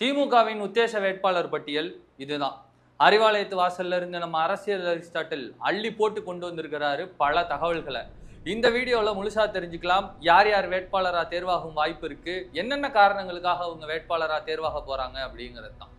திமுகவின் உத்தேச வேட்பாளர் பட்டியல் இதுதான். அறிவாலயத்து வாசல்ல இருந்து நம்ம அரசியல் அரிஸ்டாட்டில் அள்ளி போட்டு கொண்டு வந்திருக்கிறாரு பல தகவல்களை. இந்த வீடியோல முழுசா தெரிஞ்சுக்கலாம். யார் யார் வேட்பாளரா தேர்வாகும் வாய்ப்பு இருக்கு, என்னென்ன காரணங்களுக்காக அவங்க வேட்பாளரா தேர்வாக போறாங்க அப்படிங்கிறது தான்.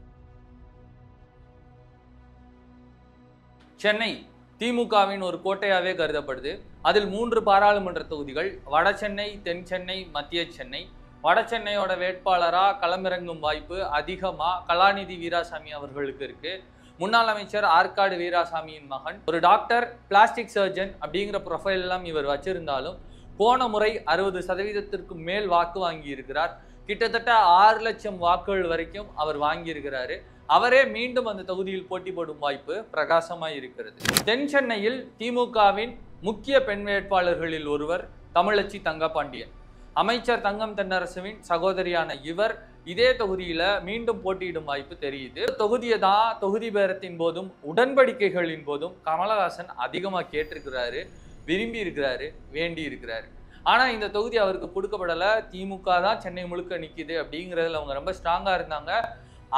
சென்னை திமுகவின் ஒரு கோட்டையாவே கருதப்படுது. அதில் 3 பாராளுமன்ற தொகுதிகள், வட சென்னை, தென் சென்னை, மத்திய சென்னை. வட சென்னையோட வேட்பாளரா களமிறங்கும் வாய்ப்பு அதிகமா கலாநிதி வீராசாமி அவர்களுக்கு இருக்கு. முன்னாள் அமைச்சர் ஆற்காடு வீராசாமியின் மகன், ஒரு டாக்டர், பிளாஸ்டிக் சர்ஜன் அப்படிங்கிற ப்ரொஃபைல் எல்லாம் இவர் வச்சிருந்தாலும் போன முறை 60% மேல் வாக்கு வாங்கி இருக்கிறார். கிட்டத்தட்ட 6 லட்சம் வாக்குகள் வரைக்கும் அவர் வாங்கி இருக்கிறாரு. அவரே மீண்டும் அந்த தொகுதியில் போட்டி போடும் வாய்ப்பு பிரகாசமாய் இருக்கிறது. தென் சென்னையில் திமுகவின் முக்கிய பெண் வேட்பாளர்களில் ஒருவர் தமிழச்சி தங்கபாண்டியன். அமைச்சர் தங்கம் தென்னரசுவின் சகோதரியான இவர் இதே தொகுதியில மீண்டும் போட்டியிடும் வாய்ப்பு தெரியுது. தொகுதியை தான் தொகுதி பேரத்தின் போதும் உடன்படிக்கைகளின் போதும் கமலஹாசன் அதிகமா கேட்டிருக்கிறாரு, விரும்பி இருக்கிறாரு, வேண்டி இருக்கிறாரு. ஆனா இந்த தொகுதி அவருக்கு கொடுக்கப்படல. திமுக தான் சென்னை முழுக்க நிக்குது அப்படிங்கிறதுல அவங்க ரொம்ப ஸ்ட்ராங்கா இருந்தாங்க.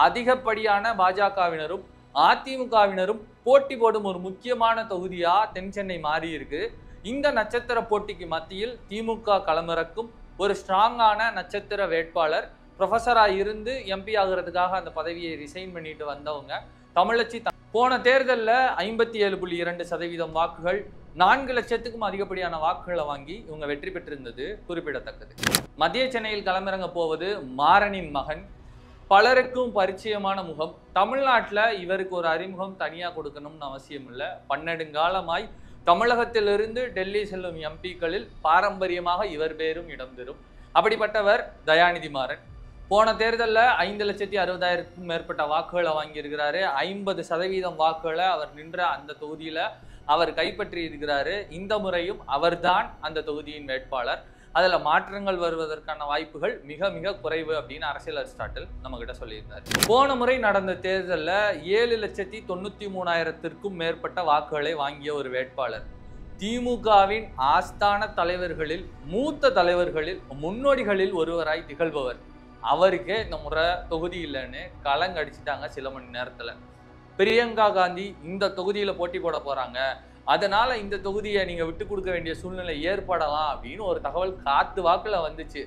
அதிகப்படியான பாஜகவினரும் அதிமுகவினரும் போட்டி போடும் ஒரு முக்கியமான தொகுதியா தென் சென்னை மாறி இருக்கு. இந்த நட்சத்திர போட்டிக்கு மத்தியில் திமுக களமிறக்கும் ஒரு ஸ்ட்ராங்கான நட்சத்திர வேட்பாளர், ப்ரொஃபஸரா இருந்து எம்பி ஆகிறதுக்காக அந்த பதவியை ரிசைன் பண்ணிட்டு வந்தவங்க தமிழச்சி. போன தேர்தலில் 57.2% வாக்குகள், 4 லட்சத்துக்கும் அதிகப்படியான வாக்குகளை வாங்கி இவங்க வெற்றி பெற்றிருந்தது குறிப்பிடத்தக்கது. மத்திய சென்னையில் களமிறங்க போவது மாறனின் மகன், பலருக்கும் பரிச்சயமான முகம். தமிழ்நாட்டில் இவருக்கு ஒரு அறிமுகம் தனியாக கொடுக்கணும்னு அவசியம் இல்லை. பன்னெடுங்காலமாய் தமிழகத்திலிருந்து டெல்லி செல்லும் எம்பிக்களில் பாரம்பரியமாக இவர் பேரும் இடம்பெறும். அப்படிப்பட்டவர் தயாநிதி மாறன். போன தேர்தலில் 5,60,000க்கும் மேற்பட்ட வாக்குகளை வாங்கியிருக்கிறாரு. 50% வாக்குகளை அவர் நின்ற அந்த தொகுதியில் அவர் கைப்பற்றி இருக்கிறாரு. இந்த முறையும் அவர்தான் அந்த தொகுதியின் வேட்பாளர். அதில் மாற்றங்கள் வருவதற்கான வாய்ப்புகள் மிக மிக குறைவு அப்படின்னு அரசியல் அரிஸ்டாட்டில் நம்ம கிட்ட சொல்லியிருந்தார். போன முறை நடந்த தேர்தலில் 7,93,000த்திற்கும் மேற்பட்ட வாக்குகளை வாங்கிய ஒரு வேட்பாளர். திமுகவின் ஆஸ்தான தலைவர்களில், மூத்த தலைவர்களில், முன்னோடிகளில் ஒருவராய் திகழ்பவர். அவருக்கே இந்த முறை தொகுதி இல்லைன்னு கலங்கடிச்சிட்டாங்க சில மணி நேரத்தில். பிரியங்கா காந்தி இந்த தொகுதியில் போட்டி போட போறாங்க, அதனால இந்த தொகுதியை நீங்க விட்டு கொடுக்க வேண்டிய சூழ்நிலை ஏற்படலாம் அப்படின்னு ஒரு தகவல் காத்து வாக்குல வந்துச்சு.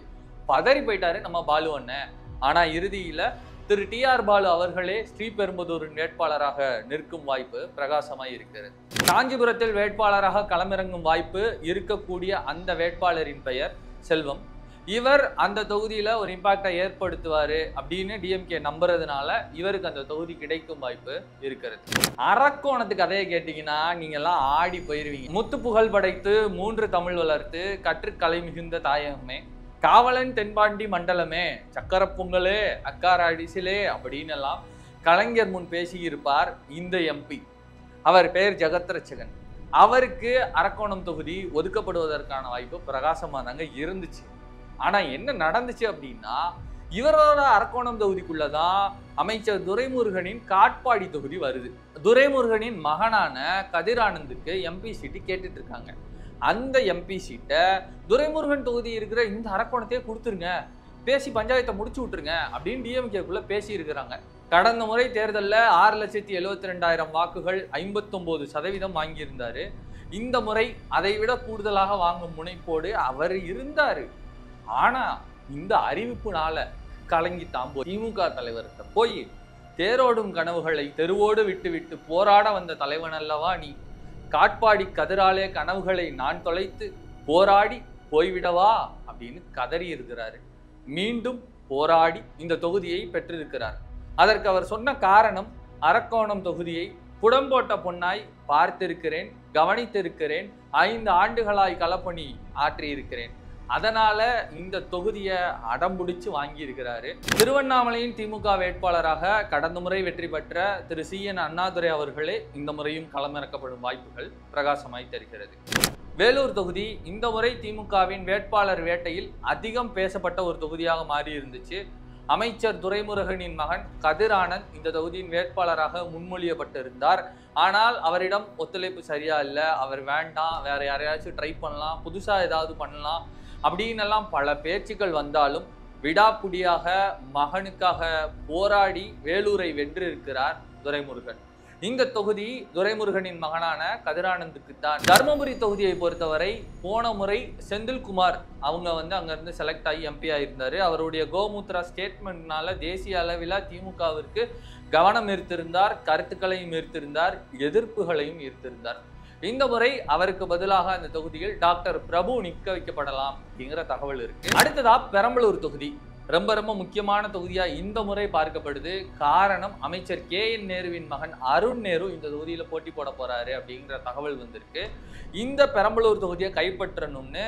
பதறி போயிட்டாரு நம்ம பாலு அண்ணன். ஆனா இறுதியில திரு TR பாலு அவர்களே ஸ்ரீபெரும்புதூரின் வேட்பாளராக நிற்கும் வாய்ப்பு பிரகாசமாய் இருக்கிறது. காஞ்சிபுரத்தில் வேட்பாளராக களமிறங்கும் வாய்ப்பு இருக்கக்கூடிய அந்த வேட்பாளரின் பெயர் செல்வம். இவர் அந்த தொகுதியில ஒரு இம்பாக்டை ஏற்படுத்துவாரு அப்படின்னு டிஎம்கே நம்புறதுனால இவருக்கு அந்த தொகுதி கிடைக்கும் வாய்ப்பு இருக்கிறது. அரக்கோணத்துக்கு கதையை கேட்டீங்கன்னா நீங்க எல்லாம் ஆடி போயிருவீங்க. முத்து புகழ் படைத்து 3 தமிழ் வளர்த்து கற்றுக்கலை மிகுந்த தாயகமே, காவலன் தென்பாண்டி மண்டலமே, சக்கர பொங்கலே, அக்காராடிசிலே அப்படின்னு எல்லாம் கலைஞர் முன் பேசியிருப்பார் இந்த எம்பி. அவர் பெயர் ஜெகத்ரட்சகன். அவருக்கு அரக்கோணம் தொகுதி ஒதுக்கப்படுவதற்கான வாய்ப்பு பிரகாசமானங்க இருந்துச்சு. ஆனா என்ன நடந்துச்சு அப்படின்னா, இவரோட அரக்கோணம் தொகுதிக்குள்ளதான் அமைச்சர் துரைமுருகனின் காட்பாடி தொகுதி வருது. துரைமுருகனின் மகனான கதிரானந்துக்கு எம்பி சீட்டு கேட்டுட்டு இருக்காங்க. அந்த எம்பி சீட்டை துரைமுருகன் தொகுதி இருக்கிற இந்த அரக்கோணத்தையே கொடுத்துருங்க, பேசி பஞ்சாயத்தை முடிச்சு விட்டுருங்க அப்படின்னு டிஎம்கேக்குள்ள பேசி இருக்கிறாங்க. கடந்த முறை தேர்தலில் 6,72,000 வாக்குகள், 59% வாங்கியிருந்தாரு. இந்த முறை அதை விட கூடுதலாக வாங்கும் முனைப்போடு அவர் இருந்தாரு. ஆனா இந்த அறிவிப்புனால கலங்கி தாம்போ திமுக தலைவர்கிட்ட போய், தேரோடும் கனவுகளை தெருவோடு விட்டு விட்டு போராட வந்த தலைவன் அல்லவா நீ, காட்பாடி கதிராலே கனவுகளை நான் தொலைத்து போராடி போய்விடவா அப்படின்னு கதறி இருக்கிறாரு. மீண்டும் போராடி இந்த தொகுதியை பெற்றிருக்கிறார். அதற்கு அவர் சொன்ன காரணம், அரக்கோணம் தொகுதியை புடம்போட்ட பொன்னாய் பார்த்திருக்கிறேன், கவனித்திருக்கிறேன், 5 ஆண்டுகளாய் களப்பணி ஆற்றியிருக்கிறேன், அதனால இந்த தொகுதியை அடம்பிடிச்சு வாங்கி இருக்கிறாரு. திருவண்ணாமலையின் திமுக வேட்பாளராக கடந்த முறை வெற்றி பெற்ற திரு CN அண்ணாதுரை அவர்களே இந்த முறையும் களமிறக்கப்படும் வாய்ப்புகள் பிரகாசமாய் தெரிகிறது. வேலூர் தொகுதி இந்த முறை திமுகவின் வேட்பாளர் வேட்டையில் அதிகம் பேசப்பட்ட ஒரு தொகுதியாக மாறி இருந்துச்சு. அமைச்சர் துரைமுருகனின் மகன் கதிரானந்த் இந்த தொகுதியின் வேட்பாளராக முன்மொழியப்பட்டிருந்தார். ஆனால் அவரிடம் ஒத்துழைப்பு சரியா இல்லை, அவர் வேண்டாம், வேற யாரையாச்சும் ட்ரை பண்ணலாம், புதுசா ஏதாவது பண்ணலாம் அப்படின்னு எல்லாம் பல பேச்சுக்கள் வந்தாலும் விடாப்புடியாக மகனுக்காக போராடி வேலூரை வென்றிருக்கிறார் துரைமுருகன். இந்த தொகுதி துரைமுருகனின் மகனான கதிரானந்துக்கு தான். தர்மபுரி தொகுதியை பொறுத்தவரை போன முறை செந்தில்குமார் அவங்க அங்கிருந்து செலக்ட் ஆகி எம்பி ஆயிருந்தாரு. அவருடைய கோமுத்ரா ஸ்டேட்மெண்ட்னால தேசிய அளவில் திமுகவிற்கு கவனம் ஈர்த்திருந்தார், கருத்துக்களையும் ஈர்த்திருந்தார், எதிர்ப்புகளையும் ஈர்த்திருந்தார். இந்த முறை அவருக்கு பதிலாக அந்த தொகுதியில் டாக்டர் பிரபு நிற்க வைக்கப்படலாம் அப்படிங்கிற தகவல் இருக்கு. அடுத்ததா பெரம்பலூர் தொகுதி ரொம்ப ரொம்ப முக்கியமான தொகுதியா இந்த முறை பார்க்கப்படுது. காரணம், அமைச்சர் KN நேருவின் மகன் அருண் நேரு இந்த தொகுதியில போட்டி போட போறாரு அப்படிங்கிற தகவல் வந்திருக்கு. இந்த பெரம்பலூர் தொகுதியை கைப்பற்றணும்னு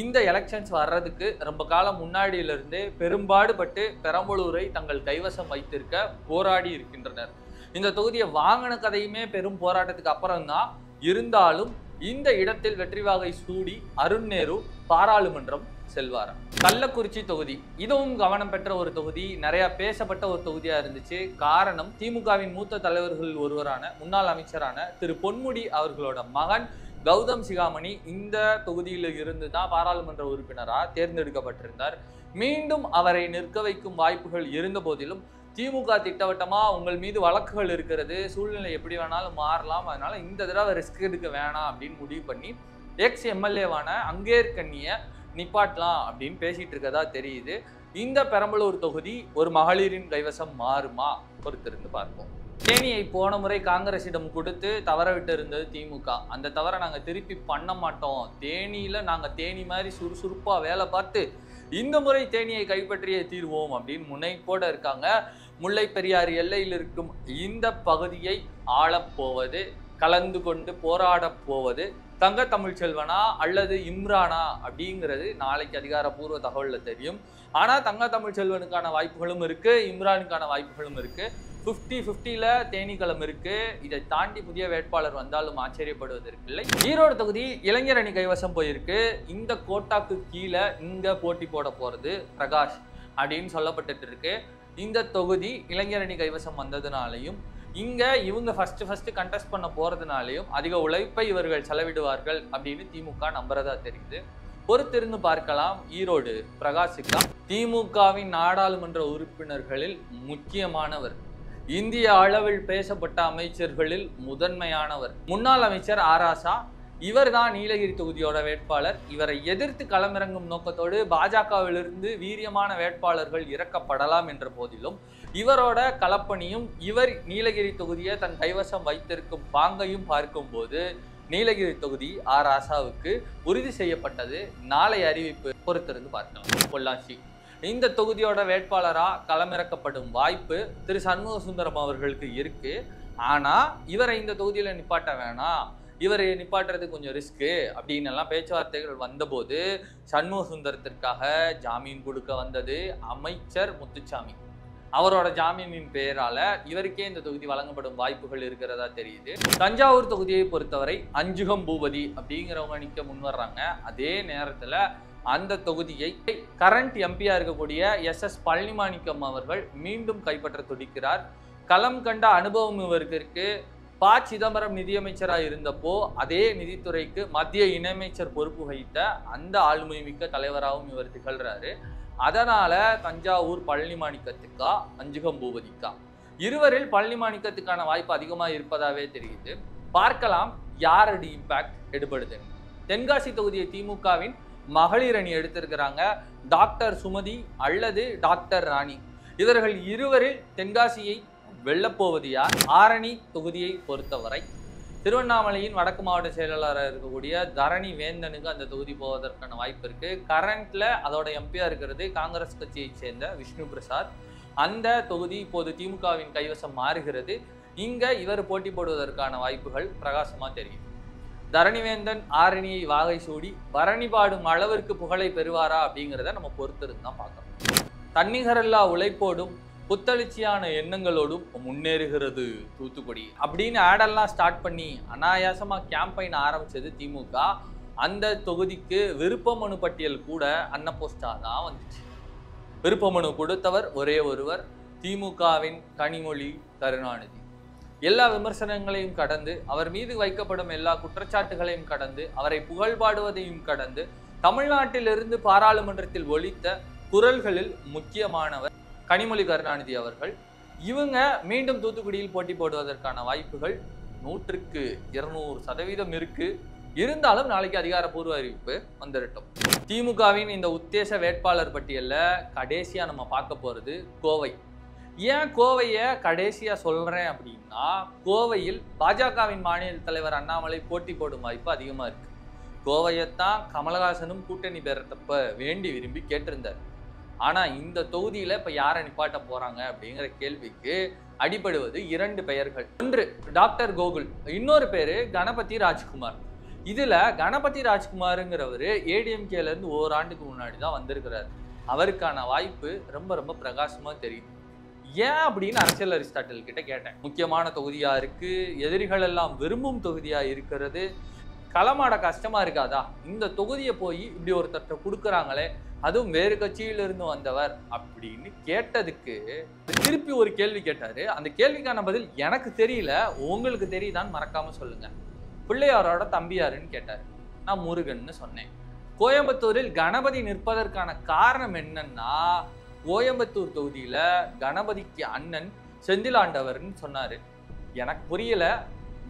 இந்த எலெக்ஷன்ஸ் வர்றதுக்கு ரொம்ப காலம் முன்னாடியிலிருந்து பெரும்பாடுபட்டு பெரம்பலூரை தங்கள் கைவசம் வைத்திருக்க போராடி இருக்கின்றனர். இந்த தொகுதியை வாங்கின கதையுமே பெரும் போராட்டத்துக்கு அப்புறம்தான். இருந்தாலும் இந்த இடத்தில் வெற்றி வாகை சூடி அருண் நேரு பாராளுமன்றம் செல்வாராம். கள்ளக்குறிச்சி தொகுதி இதுவும் கவனம் பெற்ற ஒரு தொகுதி, நிறைய பேசப்பட்ட ஒரு தொகுதியா இருந்துச்சு. காரணம், திமுகவின் மூத்த தலைவர்கள் ஒருவரான முன்னாள் அமைச்சரான திரு பொன்முடி அவர்களோட மகன் கௌதம் சிகாமணி இந்த தொகுதியில் இருந்து தான் பாராளுமன்ற உறுப்பினராக தேர்ந்தெடுக்கப்பட்டிருந்தார். மீண்டும் அவரை நிற்க வைக்கும் வாய்ப்புகள் இருந்த போதிலும் திமுக திட்டவட்டமா உங்கள் மீது வழக்குகள் இருக்கிறது, சூழ்நிலை எப்படி வேணாலும் மாறலாம், அதனால இந்த தடவை ரிஸ்க் எடுக்க வேணாம் அப்படின்னு முடிவு பண்ணி எக்ஸ் எம்எல்ஏவான அங்கேற்கண்ணிய நிப்பாட்டலாம் அப்படின்னு பேசிட்டு இருக்கதா தெரியுது. இந்த பெரம்பலூர் தொகுதி ஒரு மகளிரின் கைவசம் மாறுமா பொறுத்திருந்து பார்ப்போம். தேனியை போன முறை காங்கிரசிடம் கொடுத்து தவற விட்டு இருந்தது திமுக. அந்த தவறை நாங்கள் திருப்பி பண்ண மாட்டோம், தேனியில நாங்கள் தேனி மாதிரி சுறுசுறுப்பா வேலை பார்த்து இந்த முறை தேனியை கைப்பற்றியே தீர்வோம் அப்படின்னு முனைப்போட இருக்காங்க. முல்லை பெரியாறு எல்லையில் இருக்கும் இந்த பகுதியை ஆளப்போவது, கலந்து கொண்டு போராட போவது தங்க தமிழ்ச்செல்வனா அல்லது இம்ரானா அப்படிங்கிறது நாளைக்கு அதிகாரப்பூர்வ தகவல்ல தெரியும். ஆனா தங்க தமிழ்ச்செல்வனுக்கான வாய்ப்புகளும் இருக்கு, இம்ரானுக்கான வாய்ப்புகளும் இருக்கு. 50-50ல தேனிக்களம் இருக்கு. இதை தாண்டி புதிய வேட்பாளர் வந்தாலும் ஆச்சரியப்படுவதற்கு இல்லை. ஈரோடு தொகுதி இளைஞர் அணி கைவசம் போயிருக்கு. இந்த கோட்டாக்கு கீழே இங்க போட்டி போட போறது பிரகாஷ் அப்படின்னு சொல்லப்பட்டு இருக்கு. இந்த தொகுதி இளைஞர் அணி கைவசம் வந்ததுனாலையும் இங்க இவங்க ஃபர்ஸ்ட் கண்டெஸ்ட் பண்ண போறதுனாலையும் அதிக உழைப்பை இவர்கள் செலவிடுவார்கள் அப்படின்னு திமுக நம்புறதா தெரியுது. பொறுத்திருந்து பார்க்கலாம். ஈரோடு பிரகாஷிக்கா திமுகவின் நாடாளுமன்ற உறுப்பினர்களில் முக்கியமானவர், இந்திய அளவில் பேசப்பட்ட அமைச்சர்களில் முதன்மையானவர், முன்னாள் அமைச்சர் ஆராசா. இவர் தான் நீலகிரி தொகுதியோட வேட்பாளர். இவரை எதிர்த்து களமிறங்கும் நோக்கத்தோடு பாஜகவிலிருந்து வீரியமான வேட்பாளர்கள் இறக்கப்படலாம் என்ற போதிலும் இவரோட களப்பணியும் இவர் நீலகிரி தொகுதியை தன் கைவசம் வைத்திருக்கும் பாங்கையும் பார்க்கும்போது நீலகிரி தொகுதி ஆராசாவுக்கு உறுதி செய்யப்பட்டது. நாளை அறிவிப்பு பொறுத்திருந்து பார்க்கலாம். பொள்ளாச்சி இந்த தொகுதியோட வேட்பாளராக களமிறக்கப்படும் வாய்ப்பு திரு சண்முக சுந்தரம் அவர்களுக்கு இருக்கு. ஆனா இவரை இந்த தொகுதியில நிப்பாட்ட வேணாம், இவரை நிப்பாட்டுறது கொஞ்சம் ரிஸ்க்கு அப்படின்னு எல்லாம் பேச்சுவார்த்தைகள் வந்தபோது சண்முக சுந்தரத்திற்காக ஜாமீன் கொடுக்க வந்தது அமைச்சர் முத்துசாமி. அவரோட ஜாமீனின் பெயரால இவருக்கே இந்த தொகுதி வழங்கப்படும் வாய்ப்புகள் இருக்கிறதா தெரியுது. தஞ்சாவூர் தொகுதியை பொறுத்தவரை அஞ்சுகம் பூபதி அப்படிங்கிறவங்க நிற்க முன்வர்றாங்க. அதே நேரத்துல அந்த தொகுதியை கரண்ட் எம்பியா இருக்கக்கூடிய SS பழனிமாணிக்கம் அவர்கள் மீண்டும் கைப்பற்ற துடிக்கிறார். களம் கண்ட அனுபவம் இவருக்கு இருக்கு. ப. சிதம்பரம் நிதியமைச்சராக இருந்தப்போ அதே நிதித்துறைக்கு மத்திய இணையமைச்சர் பொறுப்பு வகித்த அந்த ஆளுமை மிக்க தலைவராகவும் இவர் திகழ்றாரு. அதனால தஞ்சாவூர் பழனிமாணிக்கத்துக்கா அஞ்சுகம் பூபதிக்கா, இருவரில் பழனிமாணிக்கத்துக்கான வாய்ப்பு அதிகமாக இருப்பதாவே தெரியுது. பார்க்கலாம் யாரடி இம்பாக்ட் எடுபடுது. தென்காசி தொகுதியை திமுகவின் மகளிர் அணி எடுத்திருக்கிறாங்க. டாக்டர் சுமதி அல்லது டாக்டர் ராணி, இவர்கள் இருவரில் தென்காசியை வெல்லப்போவது யார்? ஆரணி தொகுதியை பொறுத்தவரை திருவண்ணாமலையின் வடக்கு மாவட்ட செயலாளராக இருக்கக்கூடிய தரணி வேந்தனுக்கு அந்த தொகுதி போவதற்கான வாய்ப்பு இருக்கு. கரண்ட்ல அதோட எம்பியா இருக்கிறது காங்கிரஸ் கட்சியை சேர்ந்த விஷ்ணு பிரசாத். அந்த தொகுதி இப்போது திமுகவின் கைவசம் மாறுகிறது. இங்க இவர் போட்டி போடுவதற்கான வாய்ப்புகள் பிரகாசமா தெரியும். தரணிவேந்தன் ஆரணியை வாகை சூடி பரணி பாடும் அளவிற்கு புகழை பெறுவாரா அப்படிங்கிறத நம்ம பொறுத்திருந்து தான் பார்க்கணும். தன்னிகரல்லா உழைப்போடும் புத்தளிச்சியான எண்ணங்களோடும் முன்னேறுகிறது தூத்துக்குடி அப்படின்னு ஆடெல்லாம் ஸ்டார்ட் பண்ணி அனாயாசமா கேம்பெயின் ஆரம்பிச்சது திமுக. அந்த தொகுதிக்கு விருப்ப மனு பட்டியல் கூட அன்னபோஸ்டா தான் வந்துச்சு. விருப்ப மனு கொடுத்தவர் ஒரே ஒருவர், திமுகவின் கனிமொழி கருணாநிதி. எல்லா விமர்சனங்களையும் கடந்து, அவர் மீது வைக்கப்படும் எல்லா குற்றச்சாட்டுகளையும் கடந்து, அவரை புகழ்பாடுவதையும் கடந்து, தமிழ்நாட்டிலிருந்து பாராளுமன்றத்தில் ஒலித்த குரல்களில் முக்கியமானவர் கனிமொழி கருணாநிதி அவர்கள். இவங்க மீண்டும் தூத்துக்குடியில் போட்டி போடுவதற்கான வாய்ப்புகள் 100க்கு 200% இருக்கு. இருந்தாலும் நாளைக்கு அதிகாரப்பூர்வ அறிவிப்பு வந்துடட்டும். திமுகவின் இந்த உத்தேச வேட்பாளர் பட்டியல்ல கடைசியா நம்ம பார்க்க போறது கோவை. ஏன் கோவையை கடைசியா சொல்றேன் அப்படின்னா, கோவையில் பாஜகவின் மாநில தலைவர் அண்ணாமலை போட்டி போடும் வாய்ப்பு அதிகமா இருக்கு. கோவையத்தான் கமலஹாசனும் கூட்டணி பெறத்தப்ப வேண்டி விரும்பி கேட்டிருந்தார். ஆனா இந்த தொகுதியில இப்ப யாரை நிப்பாட்ட போறாங்க அப்படிங்கிற கேள்விக்கு அடிபடுவது 2 பெயர்கள். ஒன்று டாக்டர் கோகுல், இன்னொரு பேரு கணபதி ராஜ்குமார். இதுல கணபதி ராஜ்குமாருங்கிறவரு ஏடிஎம்கேல இருந்து ஓராண்டுக்கு முன்னாடி தான் வந்திருக்கிறார். அவருக்கான வாய்ப்பு ரொம்ப ரொம்ப பிரகாசமா தெரியுது. ஏன் அப்படின்னு அரசியல் அரிஸ்டாட்டில் கிட்ட கேட்டேன். முக்கியமான தொகுதியா இருக்கு, எதிரிகள் எல்லாம் விரும்பும் தொகுதியா இருக்கிறது, களமாட கஷ்டமா இருக்காதா? இந்த தொகுதியை போய் இப்படி ஒருத்தர்கிட்ட கொடுக்குறாங்களே, அதுவும் வேறு கட்சியிலிருந்து வந்தவர் அப்படின்னு கேட்டதுக்கு திருப்பி ஒரு கேள்வி கேட்டாரு. அந்த கேள்விக்கான பதில் எனக்கு தெரியல, உங்களுக்கு தெரியுதான்னு மறக்காம சொல்லுங்க. பிள்ளையாரோட தம்பியாருன்னு கேட்டாரு. நான் முருகன்னு சொன்னேன். கோயம்புத்தூரில் கணபதி நிற்பதற்கான காரணம் என்னன்னா, கோயம்புத்தூர் தொகுதியில கணபதிக்கு அண்ணன் செந்திலாண்டவர்னு சொன்னாரு. எனக்கு புரியல,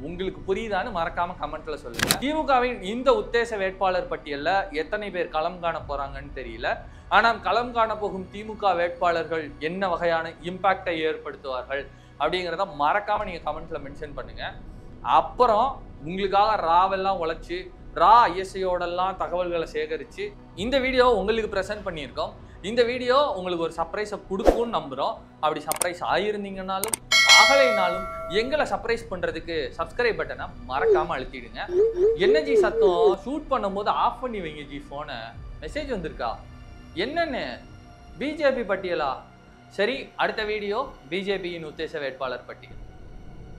உங்களுக்கு புரியுதான்னு மறக்காம கமெண்ட்ல சொல்லுங்க. திமுகவின் இந்த உத்தேச வேட்பாளர் பட்டியல்ல எத்தனை பேர் களம் காண போறாங்கன்னு தெரியல. ஆனால் களம் காண போகும் திமுக வேட்பாளர்கள் என்ன வகையான இம்பாக்டை ஏற்படுத்துவார்கள் அப்படிங்கிறத மறக்காம நீங்க கமெண்ட்ல மென்ஷன் பண்ணுங்க. அப்புறம் உங்களுக்காக ராவெல்லாம் உழைச்சு ஐஎஸ்ஐயோடெல்லாம் தகவல்களை சேகரிச்சு இந்த வீடியோ உங்களுக்கு ப்ரெசென்ட் பண்ணியிருக்கோம். இந்த வீடியோ உங்களுக்கு ஒரு சர்ப்ரைஸை கொடுக்கும்னு நம்புகிறோம். அப்படி சர்ப்ரைஸ் ஆகியிருந்தீங்கன்னாலும் ஆகலைனாலும் எங்களை சர்ப்ரைஸ் பண்ணுறதுக்கு சப்ஸ்கிரைப் பட்டனை மறக்காமல் அழுத்திடுங்க. என்ன ஜி சத்தம்? ஷூட் பண்ணும்போது ஆஃப் பண்ணி வைங்க ஜி ஃபோனை. மெசேஜ் வந்திருக்கா என்னன்னு? பிஜேபி பட்டியலா? சரி, அடுத்த வீடியோ பிஜேபியின் உத்தேச வேட்பாளர் பட்டியல்.